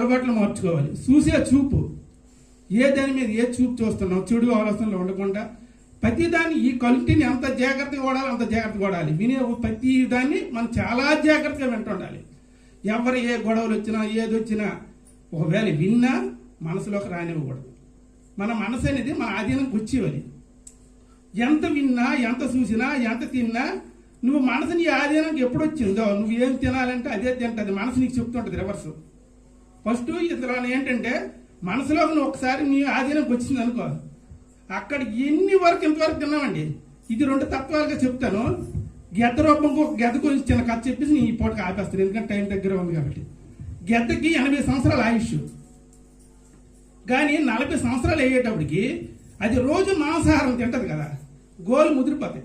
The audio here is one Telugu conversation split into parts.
అలవాట్లు మార్చుకోవాలి. చూసే చూపు, ఏ దాని మీద ఏ చూపు చూస్తున్నాం, చెడు ఆలోచనలు ఉండకుండా ప్రతిదాన్ని ఈ క్వాలిటీని ఎంత జాగ్రత్తగా వాడాలి అంత జాగ్రత్తగా వాడాలి. వినే ప్రతి దాన్ని మనం చాలా జాగ్రత్తగా వింటుండాలి. ఎవరు ఏ గొడవలు వచ్చినా ఏది వచ్చినా ఒకవేళ విన్నా మనసులోకి రానివ్వకూడదు. మన మనసు అనేది మన ఆధీనంకి వచ్చేవాలి. ఎంత విన్నా, ఎంత చూసినా, ఎంత తిన్నా నువ్వు మనసు నీ ఆధీనంకి ఎప్పుడు వచ్చిందో నువ్వు ఏం తినాలంటే అదే తింటుంది. మనసు నీకు చెప్తుంటుంది రివర్స్. ఫస్ట్ ఇందులో ఏంటంటే మనసులోకి నువ్వు ఒకసారి నీ ఆధీనంకి వచ్చింది అనుకో, అక్కడ ఇంతవరకు తిన్నామండి. ఇది 2 తత్వాలుగా చెప్తాను. గెద్ద రూపంకి ఒక గెద్ద గురించి చిన్న కథ చెప్పేసి నేను ఈ పూటకి ఆపేస్తాను, ఎందుకంటే టైం దగ్గర ఉంది కాబట్టి. గెద్దకి 80 సంవత్సరాల ఆయుష్, కానీ 40 సంవత్సరాలు అయ్యేటప్పటికి అది రోజు మాంసాహారం తింటది కదా, గోలు ముదిరిపోతాయి,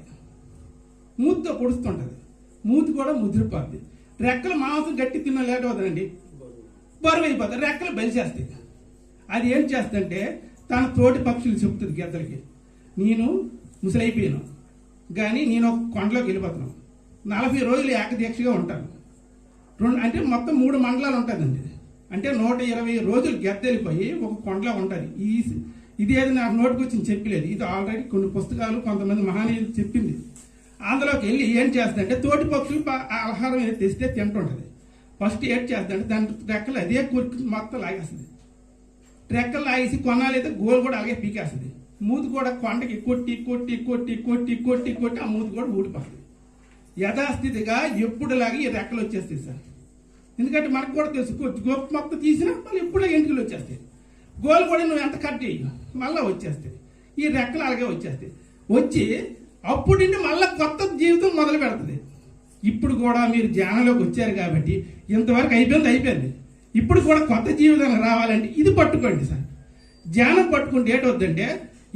మూతితో పొడుస్తుంటది, మూతి కూడా ముదిరిపోద్ది. రెక్కలు మాంసం గట్టి తిన్న లేట్ అవుతుందండి, బరువు అయిపోతాయి, రెక్కలు బలిచేస్తాయి. అది ఏం చేస్తుందంటే తన తోటి పక్షులు చెప్తుంది గెద్దలకి, నేను ముసలైపోయాను కానీ నేను ఒక కొండలోకి వెళ్ళిపోతున్నాను, 40 రోజులు ఏకదీక్షగా ఉంటాను. అంటే మొత్తం 3 మండలాలు ఉంటుందండి. అంటే 120 రోజులు గెద్ద వెళ్ళిపోయి ఒక కొండలో ఉంటుంది. ఇది ఏది నాకు నోటికి వచ్చి చెప్పలేదు, ఇది ఆల్రెడీ కొన్ని పుస్తకాలు కొంతమంది మహానీయులు చెప్పింది. అందులోకి వెళ్ళి ఏం చేస్తుందంటే తోటి పక్షులు ఆహారం ఏది తెస్తే తింటుంటుంది. ఫస్ట్ ఏం చేస్తుందంటే దాని రెక్కలు అదే కొరికి మొత్తం లాగేస్తుంది. రెక్కలు లాగేసి కొనాలైతే గోలు కూడా అలాగే పీకేస్తుంది. మూతి కూడా కొండకి కొట్టి కొట్టి కొట్టి కొట్టి కొట్టి కొట్టి ఆ మూతి కూడా ఊడిపోతుంది. యథాస్థితిగా ఎప్పుడులాగా ఈ రెక్కలు వచ్చేస్తాయి సార్. ఎందుకంటే మనకు కూడా తెలుసు, గొప్ప మొత్తం తీసినా మళ్ళీ ఎప్పుడు ఎంటికలు వచ్చేస్తాయి. గోలు కూడా నువ్వు ఎంత కట్ చేయు మళ్ళీ వచ్చేస్తాయి. ఈ రెక్కలు అలాగే వచ్చేస్తాయి. వచ్చి అప్పుడు మళ్ళీ కొత్త జీవితం మొదలు పెడుతుంది. ఇప్పుడు కూడా మీరు ధ్యానంలోకి వచ్చారు కాబట్టి ఇంతవరకు అయిపోయింది. ఇప్పుడు కూడా కొత్త జీవితం రావాలంటే ఇది పట్టుకోండి సార్. ధ్యానం పట్టుకుంటే ఏంటవుద్దంటే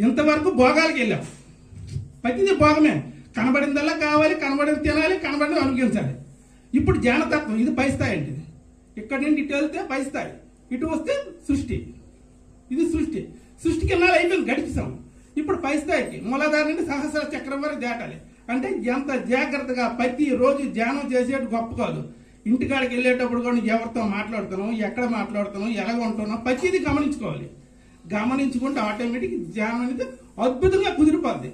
ఇంతవరకు భోగాలకు వెళ్ళాం, ప్రతిదీ భోగమే, కనబడిందల్లా కావాలి, కనబడింది తినాలి, కనబడింది అనుభవించాలి. ఇప్పుడు ధ్యానతత్వం ఇది పై స్థాయి అండి. ఇక్కడ నుండి ఇటు వెళ్తే పై స్థాయి, ఇటు వస్తే సృష్టి. ఇది సృష్టికి ఎన్నాళ్ళు అయిపోయింది గడిపిస్తాం. ఇప్పుడు పై స్థాయికి మూలాధార నుండి సహస్ర చక్రం వరకు దాటాలి. అంటే ఎంత జాగ్రత్తగా ప్రతి రోజు ధ్యానం చేసేట్టు గొప్ప కాదు. ఇంటికాడికి వెళ్ళేటప్పుడు కూడా ఎవరితో మాట్లాడుతున్నాం, ఎక్కడ మాట్లాడుతున్నాం, ఎలాగ ఉంటున్నాం, ప్రతిదీ గమనించుకోవాలి. గమనించుకుంటే ఆటోమేటిక్ ధ్యానం అనేది అద్భుతంగా కుదిరిపోద్ది.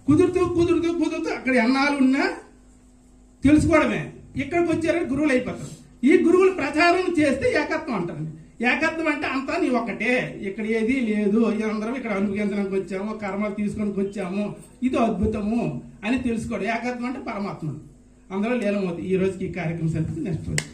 కుదురుతూ అక్కడ ఎన్నాళ్ళు ఉన్నా తెలుసుకోవడమే. ఇక్కడికి వచ్చారని గురువులు అయిపోతారు. ఈ గురువులు ప్రచారం చేస్తే ఏకత్వం అంటారు. ఏకత్వం అంటే అంతా నీ ఒక్కటే, ఇక్కడ ఏది లేదు, అందరం ఇక్కడ అనుభవించడానికి వచ్చాము, కర్మలు తీసుకోడానికి వచ్చాము, ఇది అద్భుతము అని తెలుసుకోవడం. ఏకత్వం అంటే పరమాత్మ. అందరూ లీలమవుతుంది. ఈ రోజుకి ఈ కార్యక్రమం సరిపోతుంది. నెక్స్ట్ రోజు